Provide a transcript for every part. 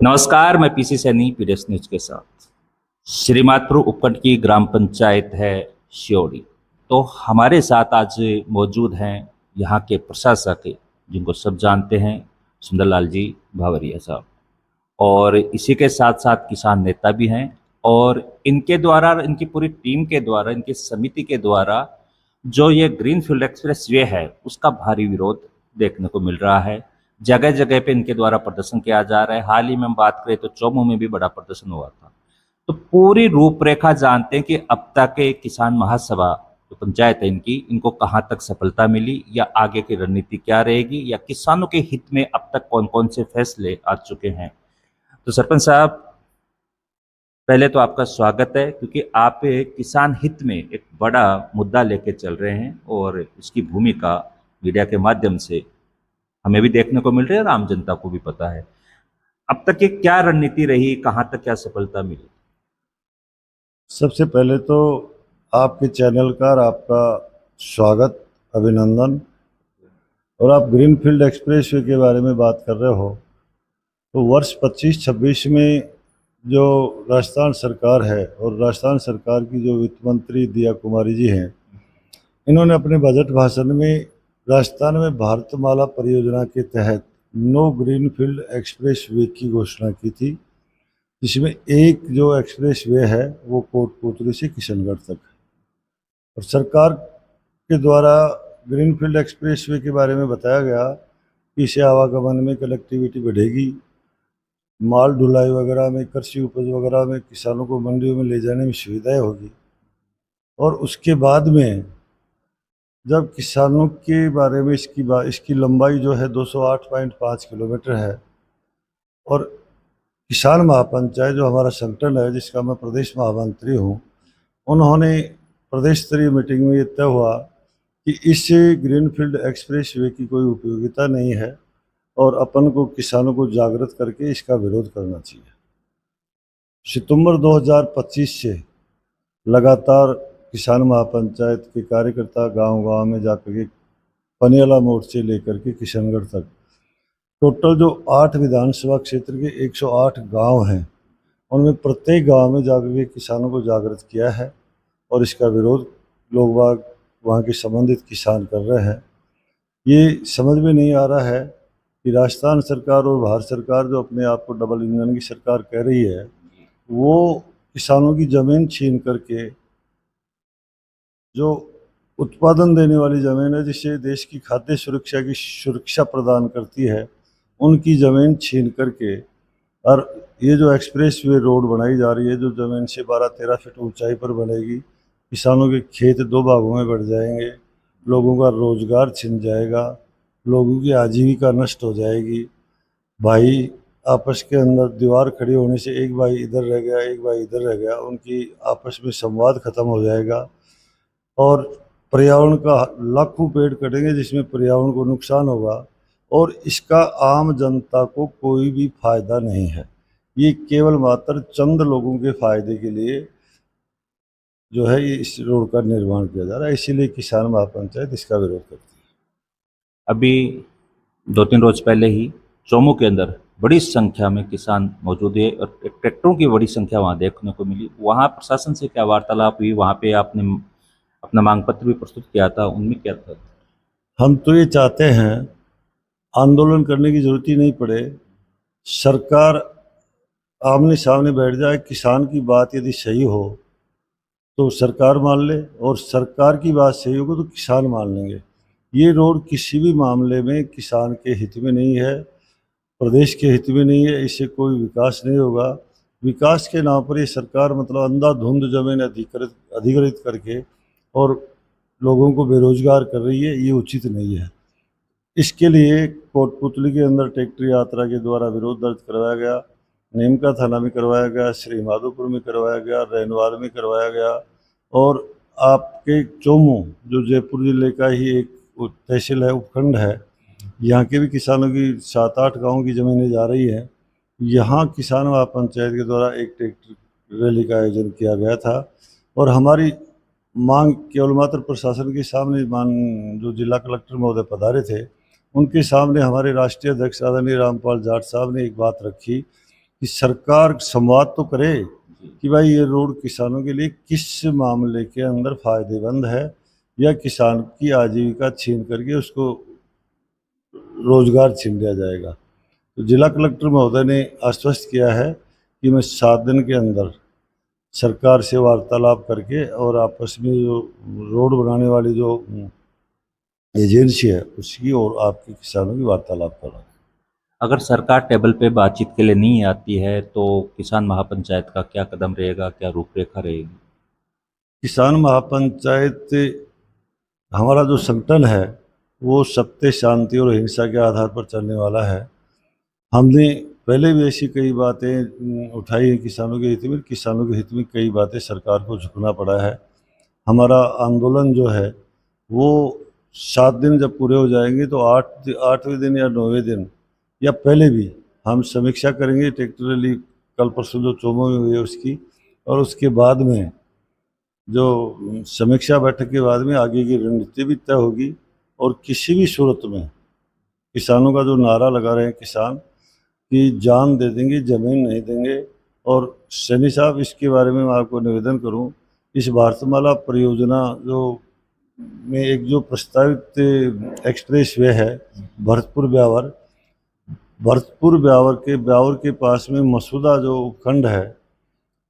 नमस्कार, मैं PC Saini PDS news के साथ। श्रीमाधपुर उपखंड की ग्राम पंचायत है श्योड़ी। तो हमारे साथ आज मौजूद हैं यहाँ के प्रशासक, जिनको सब जानते हैं, सुंदरलाल जी भावरिया साहब। और इसी के साथ साथ किसान नेता भी हैं। और इनके द्वारा, इनकी पूरी टीम के द्वारा, इनकी समिति के द्वारा जो ये ग्रीनफील्ड एक्सप्रेस वे है, उसका भारी विरोध देखने को मिल रहा है। जगह जगह पे इनके द्वारा प्रदर्शन किया जा रहा है। हाल ही में हम बात करें तो चौमू में भी बड़ा प्रदर्शन हुआ था। तो पूरी रूपरेखा जानते हैं कि अब तक के किसान महासभा जो पंचायत है इनकी, इनको कहाँ तक सफलता मिली, या आगे की रणनीति क्या रहेगी, या किसानों के हित में अब तक कौन कौन से फैसले आ चुके हैं। तो सरपंच साहब, पहले तो आपका स्वागत है, क्योंकि आप किसान हित में एक बड़ा मुद्दा लेके चल रहे हैं और इसकी भूमिका मीडिया के माध्यम से हमें भी देखने को मिल रही है और आम जनता को भी पता है। अब तक की क्या रणनीति रही, कहाँ तक क्या सफलता मिली? सबसे पहले तो आपके चैनल का और आपका स्वागत, अभिनंदन। और आप ग्रीनफील्ड एक्सप्रेसवे के बारे में बात कर रहे हो, तो वर्ष 25-26 में जो राजस्थान सरकार है और राजस्थान सरकार की जो वित्त मंत्री दिया कुमारी जी हैं, इन्होंने अपने बजट भाषण में राजस्थान में भारतमाला परियोजना के तहत नो ग्रीनफील्ड एक्सप्रेस वे की घोषणा की थी, जिसमें एक जो एक्सप्रेस वे है वो कोटपुतली से किशनगढ़ तक है। और सरकार के द्वारा ग्रीनफील्ड एक्सप्रेसवे के बारे में बताया गया कि इससे आवागमन में कनेक्टिविटी बढ़ेगी, माल ढुलाई वगैरह में, कृषि उपज वगैरह में, किसानों को मंडियों में ले जाने में सुविधाएं होगी। और उसके बाद में जब किसानों के बारे में इसकी लंबाई जो है 208.5 किलोमीटर है। और किसान महापंचायत जो हमारा संगठन है, जिसका मैं प्रदेश महामंत्री हूँ, उन्होंने प्रदेश स्तरीय मीटिंग में ये तय हुआ कि इस ग्रीनफील्ड एक्सप्रेस वे की कोई उपयोगिता नहीं है और अपन को किसानों को जागृत करके इसका विरोध करना चाहिए। सितंबर 2025 से लगातार किसान महापंचायत के कार्यकर्ता गांव-गांव में जाकर के पनियाला मोड़ से लेकर के किशनगढ़ तक टोटल जो 8 विधानसभा क्षेत्र के 108 गांव हैं, उनमें प्रत्येक गांव में जाकर के किसानों को जागृत किया है। और इसका विरोध लोग वहाँ के संबंधित किसान कर रहे हैं। ये समझ में नहीं आ रहा है कि राजस्थान सरकार और भारत सरकार जो अपने आप को डबल इंजन की सरकार कह रही है, वो किसानों की ज़मीन छीन करके, जो उत्पादन देने वाली ज़मीन है, जिससे देश की खाद्य सुरक्षा की सुरक्षा प्रदान करती है, उनकी ज़मीन छीन करके, और ये जो एक्सप्रेस वे रोड बनाई जा रही है, जो ज़मीन से 12-13 फीट ऊंचाई पर बनेगी, किसानों के खेत 2 भागों में बढ़ जाएंगे, लोगों का रोजगार छिन जाएगा, लोगों की आजीविका नष्ट हो जाएगी। भाई आपस के अंदर दीवार खड़ी होने से एक भाई इधर रह गया, एक भाई इधर रह गया, उनकी आपस में संवाद खत्म हो जाएगा। और पर्यावरण का लाखों पेड़ कटेंगे, जिसमें पर्यावरण को नुकसान होगा और इसका आम जनता को कोई भी फायदा नहीं है। ये केवल मात्र चंद लोगों के फायदे के लिए जो है ये इस रोड का निर्माण किया जा रहा है, इसीलिए किसान महापंचायत इसका विरोध करती है। अभी 2-3 रोज पहले ही चौमू के अंदर बड़ी संख्या में किसान मौजूद है और ट्रैक्टरों की बड़ी संख्या वहाँ देखने को मिली। वहाँ प्रशासन से क्या वार्तालाप हुई? वहाँ पे आपने अपना मांग पत्र भी प्रस्तुत किया था, उनमें क्या था? हम तो ये चाहते हैं आंदोलन करने की जरूरत ही नहीं पड़े, सरकार आमने सामने बैठ जाए। किसान की बात यदि सही हो तो सरकार मान ले, और सरकार की बात सही होगी तो किसान मान लेंगे। ये रोड किसी भी मामले में किसान के हित में नहीं है, प्रदेश के हित में नहीं है, इससे कोई विकास नहीं होगा। विकास के नाम पर ये सरकार मतलब अंधाधुंध जमीन अधिग्रहित करके और लोगों को बेरोजगार कर रही है, ये उचित नहीं है। इसके लिए कोटपुतली के अंदर ट्रैक्टर यात्रा के द्वारा विरोध दर्ज करवाया गया, नीमका थाना में करवाया गया, श्री माधोपुर में करवाया गया, रैनवार में करवाया गया। और आपके चौमू जो जयपुर जिले का ही एक तहसील है, उपखंड है, यहाँ के भी किसानों की 7-8 गाँव की ज़मीनें जा रही हैं। यहाँ किसान महापंचायत के द्वारा एक ट्रैक्टर रैली का आयोजन किया गया था। और हमारी मांग केवल मात्र प्रशासन के सामने, जो जिला कलेक्टर महोदय पधारे थे, उनके सामने हमारे राष्ट्रीय अध्यक्ष आदरणीय रामपाल जाट साहब ने एक बात रखी कि सरकार संवाद तो करे कि भाई ये रोड किसानों के लिए किस मामले के अंदर फायदेमंद है, या किसान की आजीविका छीन करके उसको रोजगार छीन लिया जाएगा। तो जिला कलेक्टर महोदय ने आश्वस्त किया है कि मैं 7 दिन के अंदर सरकार से वार्तालाप करके और आपस में जो रोड बनाने वाली जो एजेंसी है उसकी और आपके किसानों की वार्तालाप करा। अगर सरकार टेबल पे बातचीत के लिए नहीं आती है तो किसान महापंचायत का क्या कदम रहेगा, क्या रूपरेखा रहेगी? किसान महापंचायत हमारा जो संगठन है वो सत्य, शांति और हिंसा के आधार पर चलने वाला है। हमने पहले भी ऐसी कई बातें उठाई हैं किसानों के हित में। किसानों के हित में कई बातें सरकार को झुकना पड़ा है। हमारा आंदोलन जो है वो 7 दिन जब पूरे हो जाएंगे तो 8वें दिन या 9वें दिन या पहले भी हम समीक्षा करेंगे ट्रैक्टर रैली कल परसों जो चोमो में हुई है उसकी, और उसके बाद में जो समीक्षा बैठक के बाद में आगे की रणनीति भी तय होगी। और किसी भी सूरत में किसानों का जो नारा लगा रहे हैं किसान कि जान दे देंगे, ज़मीन नहीं देंगे। और सैनी साहब, इसके बारे में मैं आपको निवेदन करूं, इस भारतमाला परियोजना जो में एक जो प्रस्तावित एक्सप्रेस वे है ब्यावर के पास में मसूदा जो उपखंड है,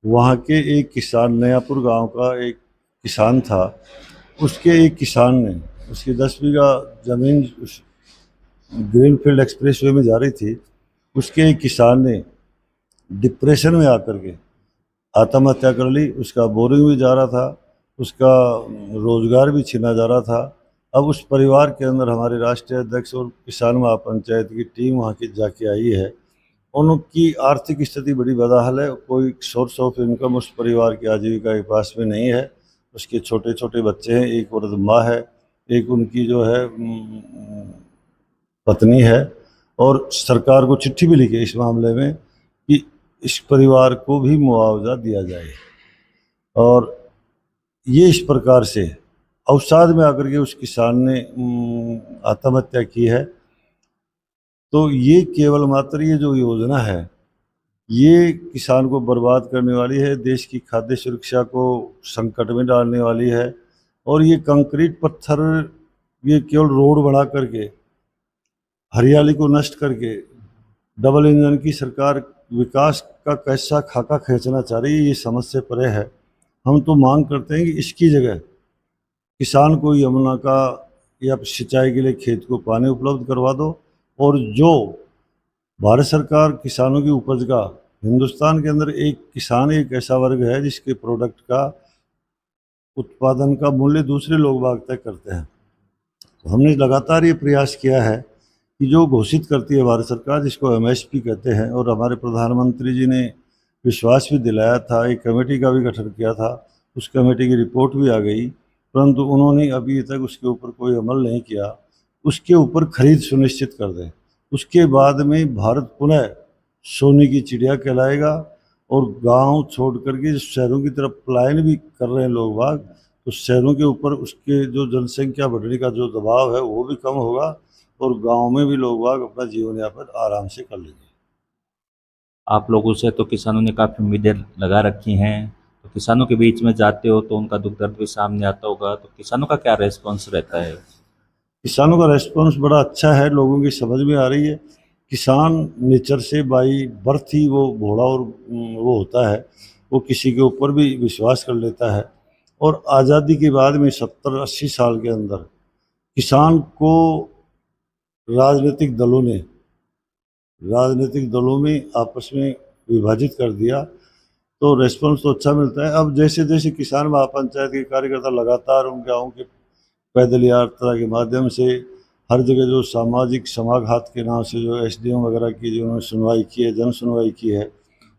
वहाँ के एक किसान, नयापुर गांव का एक किसान था, उसके एक किसान ने, उसकी 10 बीघा ज़मीन उस ग्रीनफील्ड एक्सप्रेस वे में जा रही थी, उसके एक किसान ने डिप्रेशन में आकर के आत्महत्या कर ली। उसका बोरिंग भी जा रहा था, उसका रोजगार भी छीना जा रहा था। अब उस परिवार के अंदर हमारे राष्ट्रीय अध्यक्ष और किसान महापंचायत की टीम वहाँ की जाके आई है। उनकी आर्थिक स्थिति बड़ी बदहाल है, कोई सोर्स ऑफ इनकम उस परिवार की आजीविका के पास में नहीं है। उसके छोटे छोटे बच्चे हैं, एक वृद्ध माँ है, एक उनकी जो है पत्नी है। और सरकार को चिट्ठी भी लिखी इस मामले में कि इस परिवार को भी मुआवजा दिया जाए। और ये इस प्रकार से अवसाद में आकर के उस किसान ने आत्महत्या की है। तो ये केवल मात्र ये जो योजना है ये किसान को बर्बाद करने वाली है, देश की खाद्य सुरक्षा को संकट में डालने वाली है। और ये कंक्रीट पत्थर, ये केवल रोड बना करके, हरियाली को नष्ट करके, डबल इंजन की सरकार विकास का कैसा खाका खींचना चाह रही है, ये समझ से परे है। हम तो मांग करते हैं कि इसकी जगह किसान को यमुना का या सिंचाई के लिए खेत को पानी उपलब्ध करवा दो। और जो भारत सरकार किसानों की उपज का, हिंदुस्तान के अंदर एक किसान एक ऐसा वर्ग है जिसके प्रोडक्ट का उत्पादन का मूल्य दूसरे लोग बाग तय करते हैं। तो हमने लगातार ये प्रयास किया है कि जो घोषित करती है भारत सरकार, जिसको एमएसपी कहते हैं, और हमारे प्रधानमंत्री जी ने विश्वास भी दिलाया था, एक कमेटी का भी गठन किया था, उस कमेटी की रिपोर्ट भी आ गई, परंतु उन्होंने अभी तक उसके ऊपर कोई अमल नहीं किया। उसके ऊपर खरीद सुनिश्चित कर दें, उसके बाद में भारत पुनः सोने की चिड़िया कहलाएगा। और गांव छोड़ करके शहरों की तरफ पलायन भी कर रहे हैं लोग बाग, तो शहरों के ऊपर उसके जो जनसंख्या बढ़ने का जो दबाव है वो भी कम होगा, और गांव में भी लोग बाग अपना जीवन यापन आराम से कर लेंगे। आप लोगों से तो किसानों ने काफ़ी उम्मीदें लगा रखी हैं, तो किसानों के बीच में जाते हो तो उनका दुख दर्द भी सामने आता होगा, तो किसानों का क्या रेस्पॉन्स रहता है? किसानों का रेस्पॉन्स बड़ा अच्छा है, लोगों की समझ में आ रही है। किसान नेचर से बाई बर्थ ही वो भोला और वो होता है, वो किसी के ऊपर भी विश्वास कर लेता है। और आज़ादी के बाद में 70-80 साल के अंदर किसान को राजनीतिक दलों में आपस में विभाजित कर दिया, तो रेस्पॉन्स तो अच्छा मिलता है। अब जैसे जैसे किसान महापंचायत के कार्यकर्ता लगातार उन गाँव के पैदल यात्रा के माध्यम से हर जगह जो सामाजिक समाघात के नाम से जो एसडीएम वगैरह की जो उन्होंने सुनवाई की है, जन सुनवाई की है,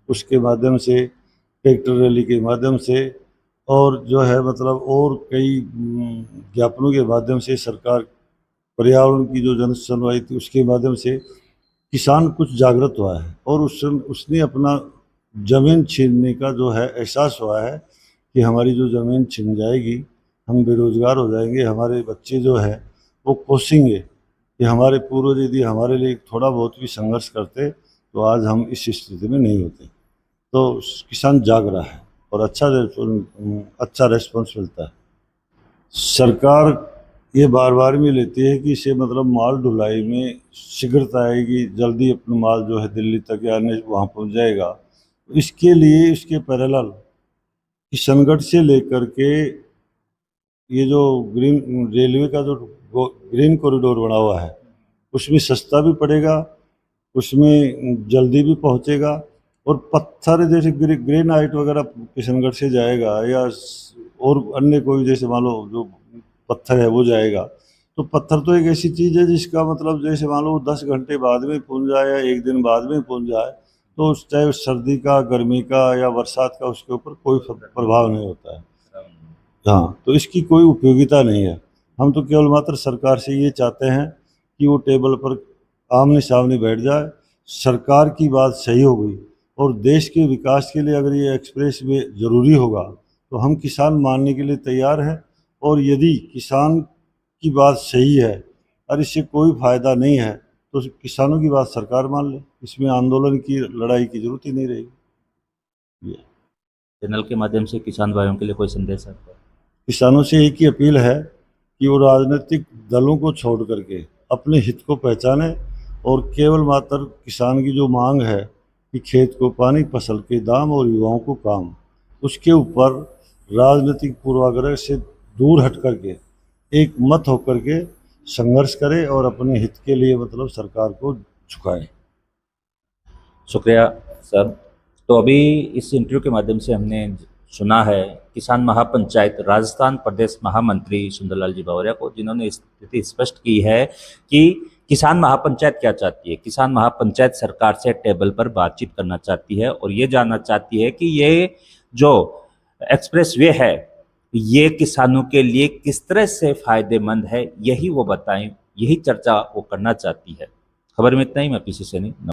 उसके माध्यम से, ट्रैक्टर रैली के माध्यम से, और जो है मतलब और कई ज्ञापनों के माध्यम से, सरकार पर्यावरण की जो जन सुनवाई थी उसके माध्यम से किसान कुछ जागृत हुआ है। और उसने अपना ज़मीन छीनने का जो है एहसास हुआ है कि हमारी जो ज़मीन छीन जाएगी, हम बेरोज़गार हो जाएंगे, हमारे बच्चे जो है वो कोसेंगे कि हमारे पूर्वज यदि हमारे लिए थोड़ा बहुत भी संघर्ष करते तो आज हम इस स्थिति में नहीं होते। तो किसान जाग रहा है और अच्छा रेस्पॉन्स मिलता है। सरकार ये बार बार भी लेती है कि इसे मतलब माल ढुलाई में शीघ्रता आएगी, जल्दी अपना माल जो है दिल्ली तक या अन्य वहाँ पहुँच जाएगा। इसके लिए इसके पैरेलल किशनगढ़ से लेकर के ये जो ग्रीन रेलवे का जो ग्रीन कॉरिडोर बना हुआ है, उसमें सस्ता भी पड़ेगा, उसमें जल्दी भी पहुंचेगा। और पत्थर जैसे ग्रेनाइट वगैरह किशनगढ़ से जाएगा या और अन्य कोई जैसे मान लो जो पत्थर है वो जाएगा। तो पत्थर तो एक ऐसी चीज़ है जिसका मतलब जैसे मान लो 10 घंटे बाद में पहुंच जाए या एक दिन बाद में पहुंच जाए, तो चाहे सर्दी का, गर्मी का या बरसात का उसके ऊपर कोई प्रभाव नहीं होता है। हाँ, तो इसकी कोई उपयोगिता नहीं है। हम तो केवल मात्र सरकार से ये चाहते हैं कि वो टेबल पर आमने सामने बैठ जाए, सरकार की बात सही हो गई और देश के विकास के लिए अगर ये एक्सप्रेस वे ज़रूरी होगा तो हम किसान मानने के लिए तैयार हैं। और यदि किसान की बात सही है और इससे कोई फ़ायदा नहीं है तो किसानों की बात सरकार मान ले, इसमें आंदोलन की लड़ाई की जरूरत ही नहीं रहेगी। चैनल के माध्यम से किसान भाइयों के लिए कोई संदेश आपका? किसानों से एक ही अपील है कि वो राजनीतिक दलों को छोड़ करके अपने हित को पहचाने और केवल मात्र किसान की जो मांग है कि खेत को पानी, फसल के दाम और युवाओं को काम, उसके ऊपर राजनीतिक पूर्वाग्रह से दूर हट करके एक मत होकर के संघर्ष करे और अपने हित के लिए मतलब सरकार को झुकाए। शुक्रिया सर। तो अभी इस इंटरव्यू के माध्यम से हमने सुना है किसान महापंचायत राजस्थान प्रदेश महामंत्री सुंदरलाल जी भवरिया को, जिन्होंने स्थिति स्पष्ट की है कि किसान महापंचायत क्या चाहती है। किसान महापंचायत सरकार से टेबल पर बातचीत करना चाहती है और ये जानना चाहती है कि ये जो एक्सप्रेस वे है ये किसानों के लिए किस तरह से फायदेमंद है, यही वो बताएं, यही चर्चा वो करना चाहती है। खबर में इतना ही। मैं पीसी सैनी।